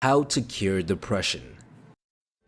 How to cure depression.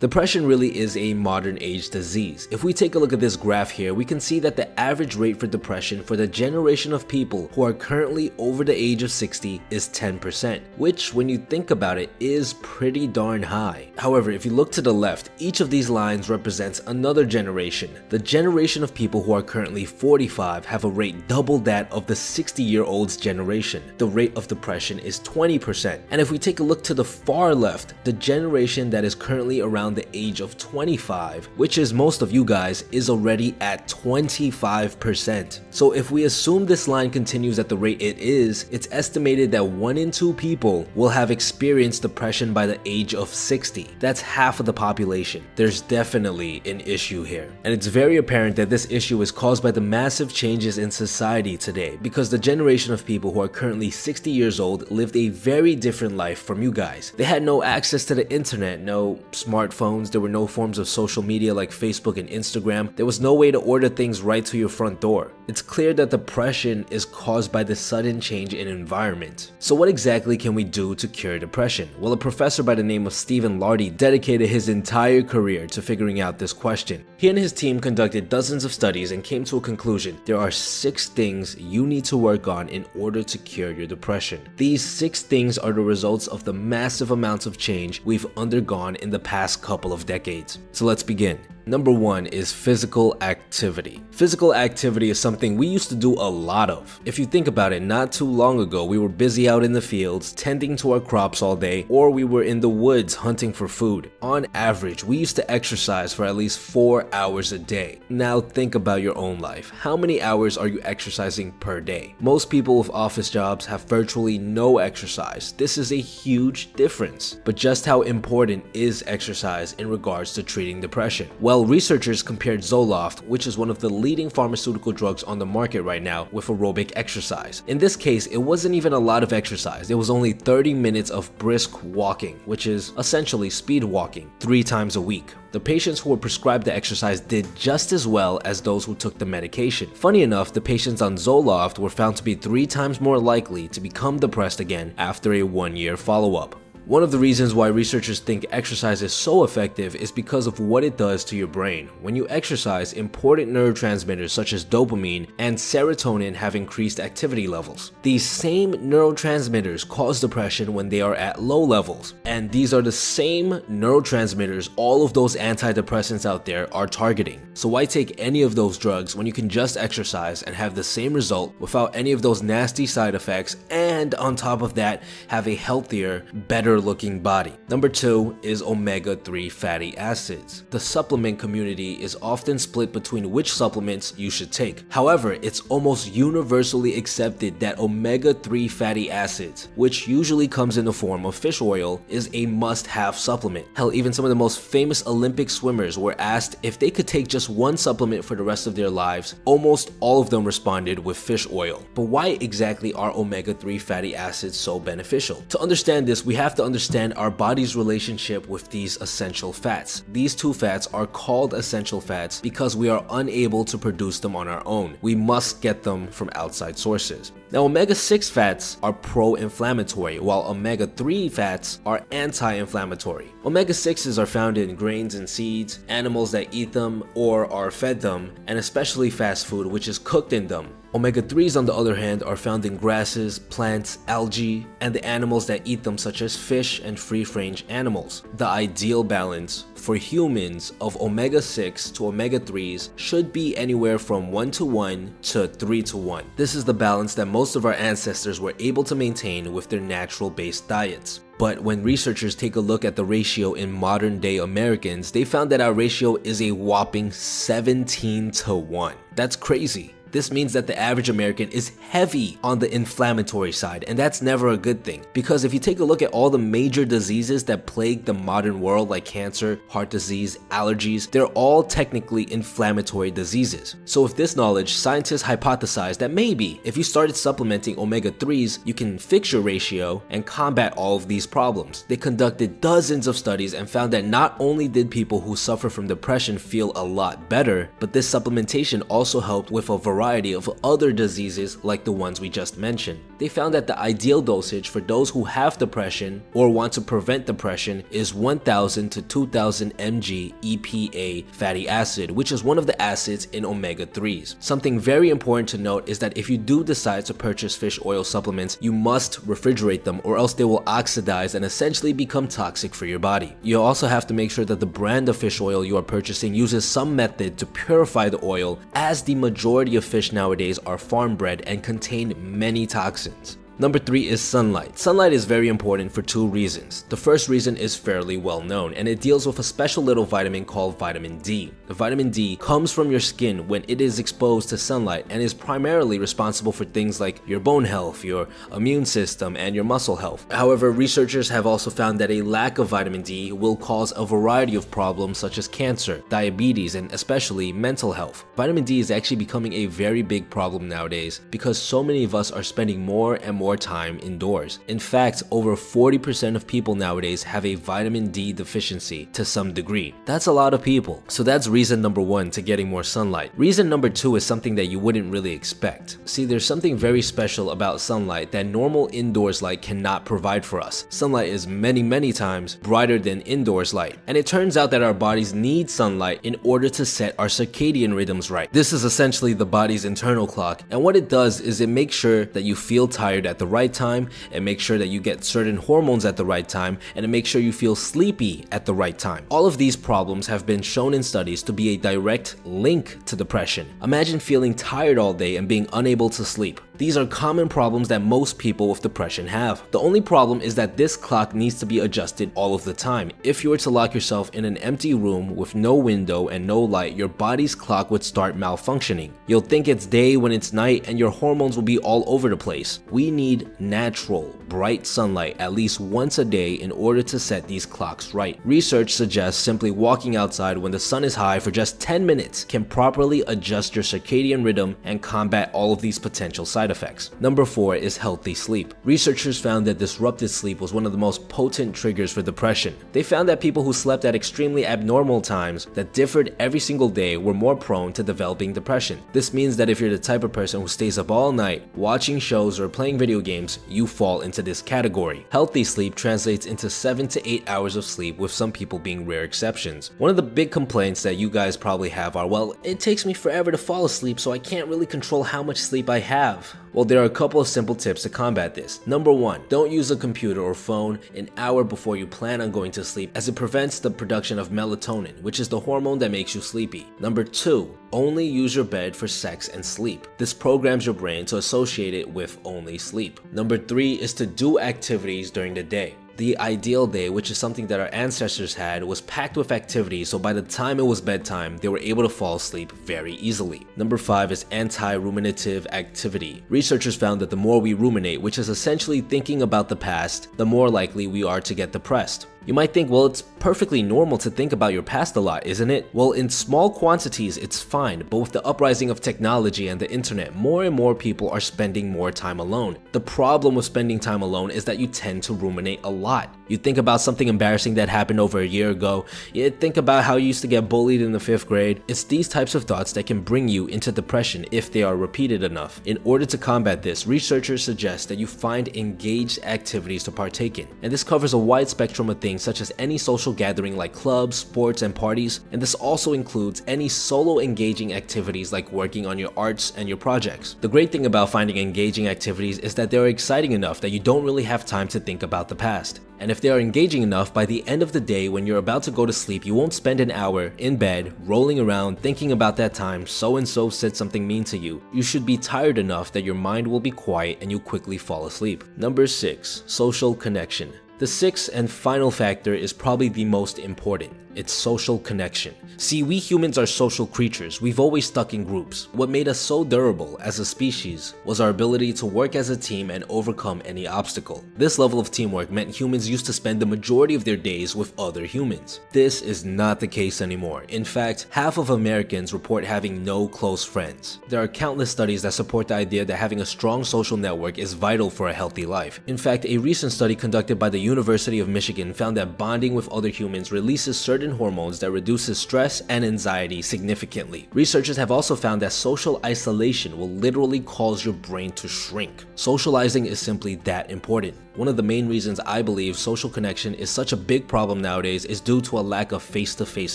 Depression really is a modern age disease. If we take a look at this graph here, we can see that the average rate for depression for the generation of people who are currently over the age of 60 is 10%, which when you think about it is pretty darn high. However, if you look to the left, each of these lines represents another generation. The generation of people who are currently 45 have a rate double that of the 60-year-olds generation. The rate of depression is 20%. And if we take a look to the far left, the generation that is currently around the age of 25, which is most of you guys, is already at 25%. So if we assume this line continues at the rate it is, it's estimated that 1 in 2 people will have experienced depression by the age of 60. That's half of the population. There's definitely an issue here. And it's very apparent that this issue is caused by the massive changes in society today, because the generation of people who are currently 60 years old lived a very different life from you guys. They had no access to the internet, no smartphones, there were no forms of social media like Facebook and Instagram, there was no way to order things right to your front door. It's clear that depression is caused by the sudden change in environment. So what exactly can we do to cure depression? Well, a professor by the name of Stephen Lardy dedicated his entire career to figuring out this question. He and his team conducted dozens of studies and came to a conclusion. There are 6 things you need to work on in order to cure your depression. These 6 things are the results of the massive amounts of change we've undergone in the past couple of decades. So let's begin. Number 1 is physical activity. Physical activity is something we used to do a lot of. If you think about it, not too long ago, we were busy out in the fields, tending to our crops all day, or we were in the woods hunting for food. On average, we used to exercise for at least 4 hours a day. Now think about your own life. How many hours are you exercising per day? Most people with office jobs have virtually no exercise. This is a huge difference. But just how important is exercise in regards to treating depression? Well, researchers compared Zoloft, which is one of the leading pharmaceutical drugs on the market right now, with aerobic exercise. In this case, it wasn't even a lot of exercise. It was only 30 minutes of brisk walking, which is essentially speed walking, 3 times a week. The patients who were prescribed the exercise did just as well as those who took the medication. Funny enough, the patients on Zoloft were found to be 3 times more likely to become depressed again after a 1-year follow-up. One of the reasons why researchers think exercise is so effective is because of what it does to your brain. When you exercise, important neurotransmitters such as dopamine and serotonin have increased activity levels. These same neurotransmitters cause depression when they are at low levels, and these are the same neurotransmitters all of those antidepressants out there are targeting. So why take any of those drugs when you can just exercise and have the same result without any of those nasty side effects, and on top of that, have a healthier, better looking body? Number 2 is omega-3 fatty acids. The supplement community is often split between which supplements you should take. However, it's almost universally accepted that omega-3 fatty acids, which usually comes in the form of fish oil, is a must-have supplement. Hell, even some of the most famous Olympic swimmers were asked if they could take just one supplement for the rest of their lives. Almost all of them responded with fish oil. But why exactly are omega-3 fatty acids so beneficial? To understand this, we have to understand our body's relationship with these essential fats. These 2 fats are called essential fats because we are unable to produce them on our own. We must get them from outside sources. Now, omega-6 fats are pro-inflammatory, while omega-3 fats are anti-inflammatory. Omega-6s are found in grains and seeds, animals that eat them or are fed them, and especially fast food, which is cooked in them. Omega-3s, on the other hand, are found in grasses, plants, algae, and the animals that eat them, such as fish and free-range animals. The ideal balance for humans of omega-6 to omega-3s should be anywhere from 1:1 to 3:1. This is the balance that most of our ancestors were able to maintain with their natural-based diets. But when researchers take a look at the ratio in modern-day Americans, they found that our ratio is a whopping 17:1. That's crazy. This means that the average American is heavy on the inflammatory side, and that's never a good thing. Because if you take a look at all the major diseases that plague the modern world, like cancer, heart disease, allergies, they're all technically inflammatory diseases. So with this knowledge, scientists hypothesized that maybe if you started supplementing omega-3s, you can fix your ratio and combat all of these problems. They conducted dozens of studies and found that not only did people who suffer from depression feel a lot better, but this supplementation also helped with a variety of other diseases like the ones we just mentioned. They found that the ideal dosage for those who have depression or want to prevent depression is 1000 to 2000 mg EPA fatty acid, which is one of the acids in omega-3s. Something very important to note is that if you do decide to purchase fish oil supplements, you must refrigerate them or else they will oxidize and essentially become toxic for your body. You also have to make sure that the brand of fish oil you are purchasing uses some method to purify the oil, as the majority of fish nowadays are farm bred and contain many toxins. Number 3 is sunlight. Sunlight is very important for 2 reasons. The first reason is fairly well known, and it deals with a special little vitamin called vitamin D. The vitamin D comes from your skin when it is exposed to sunlight and is primarily responsible for things like your bone health, your immune system, and your muscle health. However, researchers have also found that a lack of vitamin D will cause a variety of problems such as cancer, diabetes, and especially mental health. Vitamin D is actually becoming a very big problem nowadays because so many of us are spending more and more time indoors. In fact, over 40% of people nowadays have a vitamin D deficiency to some degree. That's a lot of people. So that's reason number 1 to getting more sunlight. Reason number 2 is something that you wouldn't really expect. See, there's something very special about sunlight that normal indoors light cannot provide for us. Sunlight is many times brighter than indoors light. And it turns out that our bodies need sunlight in order to set our circadian rhythms right. This is essentially the body's internal clock, and what it does is it makes sure that you feel tired at the right time, and make sure that you get certain hormones at the right time, and it makes sure you feel sleepy at the right time. All of these problems have been shown in studies to be a direct link to depression. Imagine feeling tired all day and being unable to sleep. These are common problems that most people with depression have. The only problem is that this clock needs to be adjusted all of the time. If you were to lock yourself in an empty room with no window and no light, your body's clock would start malfunctioning. You'll think it's day when it's night, and your hormones will be all over the place. We need natural, bright sunlight at least once a day in order to set these clocks right. Research suggests simply walking outside when the sun is high for just 10 minutes can properly adjust your circadian rhythm and combat all of these potential side effects. Number 4 is healthy sleep. Researchers found that disrupted sleep was one of the most potent triggers for depression. They found that people who slept at extremely abnormal times that differed every single day were more prone to developing depression. This means that if you're the type of person who stays up all night watching shows or playing video games, you fall into this category. Healthy sleep translates into 7 to 8 hours of sleep, with some people being rare exceptions. One of the big complaints that you guys probably have are, well, it takes me forever to fall asleep, so I can't really control how much sleep I have. Well, there are a couple of simple tips to combat this. Number 1, don't use a computer or phone an hour before you plan on going to sleep, as it prevents the production of melatonin, which is the hormone that makes you sleepy. Number 2, only use your bed for sex and sleep. This programs your brain to associate it with only sleep. Number 3 is to do activities during the day. The ideal day, which is something that our ancestors had, was packed with activities, so by the time it was bedtime, they were able to fall asleep very easily. Number 5 is anti-ruminative activity. Researchers found that the more we ruminate, which is essentially thinking about the past, the more likely we are to get depressed. You might think, well, it's perfectly normal to think about your past a lot, isn't it? Well, in small quantities, it's fine, but with the uprising of technology and the internet, more and more people are spending more time alone. The problem with spending time alone is that you tend to ruminate a lot. You think about something embarrassing that happened over a year ago. You think about how you used to get bullied in the 5th grade. It's these types of thoughts that can bring you into depression if they are repeated enough. In order to combat this, researchers suggest that you find engaged activities to partake in. And this covers a wide spectrum of things such as any social gathering like clubs, sports, and parties. And this also includes any solo engaging activities like working on your arts and your projects. The great thing about finding engaging activities is that they're exciting enough that you don't really have time to think about the past. And if they are engaging enough, by the end of the day when you're about to go to sleep, you won't spend an hour in bed rolling around thinking about that time so-and-so said something mean to you. You should be tired enough that your mind will be quiet and you quickly fall asleep. Number 6, social connection. The 6th and final factor is probably the most important. It's social connection. See, we humans are social creatures. We've always stuck in groups. What made us so durable as a species was our ability to work as a team and overcome any obstacle. This level of teamwork meant humans used to spend the majority of their days with other humans. This is not the case anymore. In fact, half of Americans report having no close friends. There are countless studies that support the idea that having a strong social network is vital for a healthy life. In fact, a recent study conducted by the University of Michigan found that bonding with other humans releases certain certain hormones that reduces stress and anxiety significantly. Researchers have also found that social isolation will literally cause your brain to shrink. Socializing is simply that important. One of the main reasons I believe social connection is such a big problem nowadays is due to a lack of face-to-face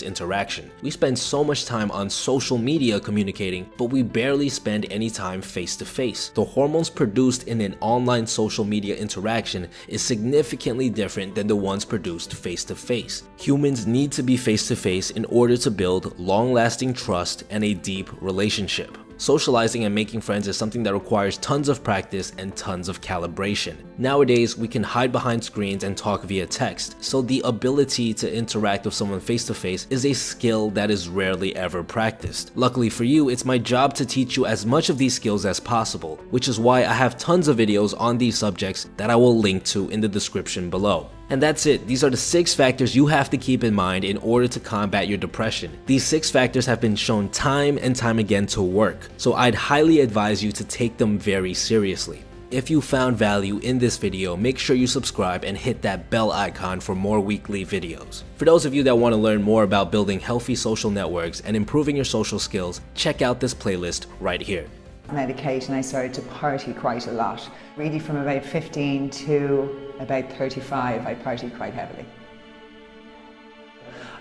interaction. We spend so much time on social media communicating, but we barely spend any time face-to-face. The hormones produced in an online social media interaction is significantly different than the ones produced face-to-face. Humans need to be face-to-face in order to build long-lasting trust and a deep relationship. Socializing and making friends is something that requires tons of practice and tons of calibration. Nowadays, we can hide behind screens and talk via text, so the ability to interact with someone face-to-face is a skill that is rarely ever practiced. Luckily for you, it's my job to teach you as much of these skills as possible, which is why I have tons of videos on these subjects that I will link to in the description below. And that's it. These are the 6 factors you have to keep in mind in order to combat your depression. These 6 factors have been shown time and time again to work, so I'd highly advise you to take them very seriously. If you found value in this video, make sure you subscribe and hit that bell icon for more weekly videos. For those of you that want to learn more about building healthy social networks and improving your social skills, check out this playlist right here. Medication, I started to party quite a lot. Really from about 15 to about 35, I partied quite heavily.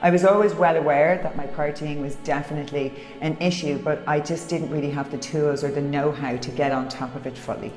I was always well aware that my partying was definitely an issue, but I just didn't really have the tools or the know-how to get on top of it fully.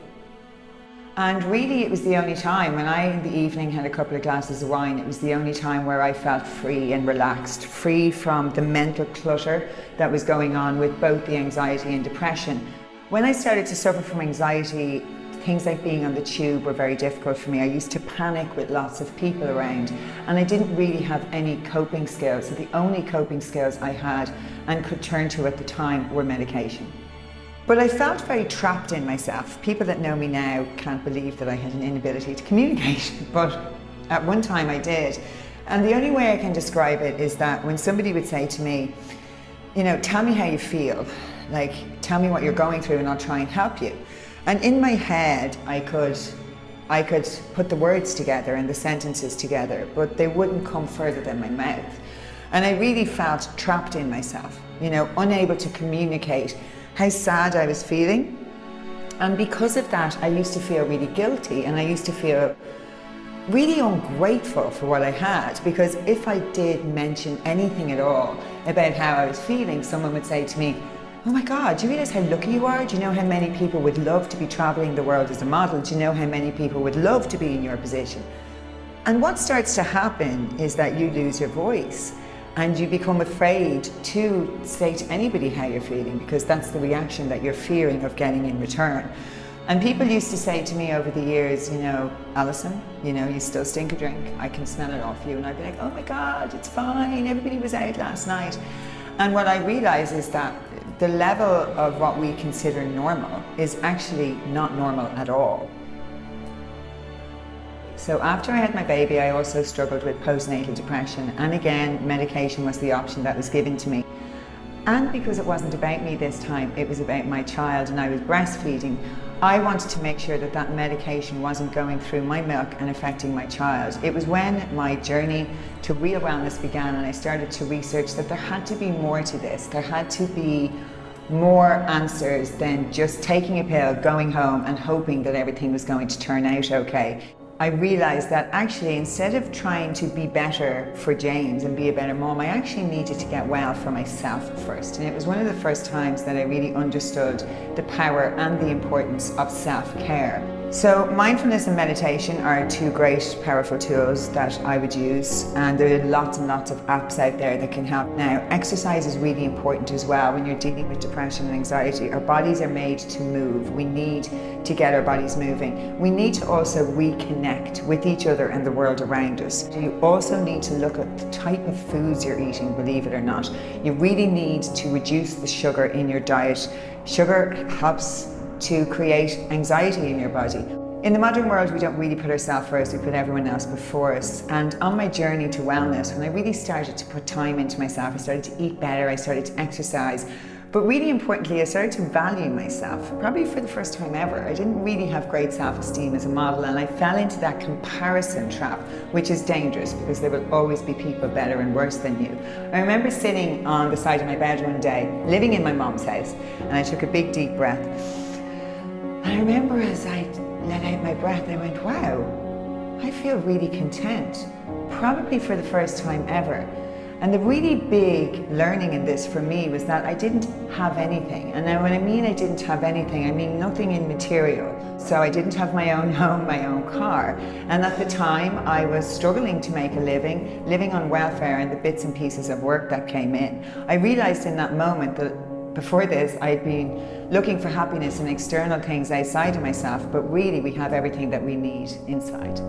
And really it was the only time when I in the evening had a couple of glasses of wine, it was the only time where I felt free and relaxed, free from the mental clutter that was going on with both the anxiety and depression. When I started to suffer from anxiety, things like being on the tube were very difficult for me. I used to panic with lots of people around, and I didn't really have any coping skills. So the only coping skills I had and could turn to at the time were medication. But I felt very trapped in myself. People that know me now can't believe that I had an inability to communicate, but at one time I did. And the only way I can describe it is that when somebody would say to me, you know, tell me how you feel, like tell me what you're going through and I'll try and help you. And in my head, I could put the words together and the sentences together, but they wouldn't come further than my mouth. And I really felt trapped in myself, you know, unable to communicate how sad I was feeling. And because of that, I used to feel really guilty, and I used to feel really ungrateful for what I had, because if I did mention anything at all about how I was feeling, someone would say to me, oh my God, do you realize how lucky you are? Do you know how many people would love to be traveling the world as a model? Do you know how many people would love to be in your position? And what starts to happen is that you lose your voice and you become afraid to say to anybody how you're feeling, because that's the reaction that you're fearing of getting in return. And people used to say to me over the years, you know, Alison, you know, you still stink a drink. I can smell it off you. And I'd be like, oh my God, it's fine. Everybody was out last night. And what I realize is that the level of what we consider normal is actually not normal at all. So after I had my baby, I also struggled with postnatal depression. And again, medication was the option that was given to me. And because it wasn't about me this time, it was about my child, and I was breastfeeding, I wanted to make sure that that medication wasn't going through my milk and affecting my child. It was when my journey to real wellness began and I started to research that there had to be more to this. There had to be more answers than just taking a pill, going home and hoping that everything was going to turn out okay. I realized that actually, instead of trying to be better for James and be a better mom, I actually needed to get well for myself first. And it was one of the first times that I really understood the power and the importance of self-care. So mindfulness and meditation are 2 great, powerful tools that I would use, and there are lots and lots of apps out there that can help. Now, exercise is really important as well when you're dealing with depression and anxiety. Our bodies are made to move. We need to get our bodies moving. We need to also reconnect with each other and the world around us. You also need to look at the type of foods you're eating, believe it or not. You really need to reduce the sugar in your diet. Sugar helps to create anxiety in your body. In the modern world, we don't really put ourselves first, we put everyone else before us. And on my journey to wellness, when I really started to put time into myself, I started to eat better, I started to exercise, But really importantly, I started to value myself, probably for the first time ever. I didn't really have great self-esteem as a model, and I fell into that comparison trap, which is dangerous because there will always be people better and worse than you. I remember sitting on the side of my bed one day, living in my mom's house, and I took a big deep breath. And I remember as I let out my breath, I went, wow, I feel really content, probably for the first time ever. And the really big learning in this for me was that I didn't have anything. And now when I mean I didn't have anything, I mean nothing in material. So I didn't have my own home, my own car. And at the time I was struggling to make a living, living on welfare and the bits and pieces of work that came in. I realized in that moment that before this I'd been looking for happiness in external things outside of myself, but really we have everything that we need inside.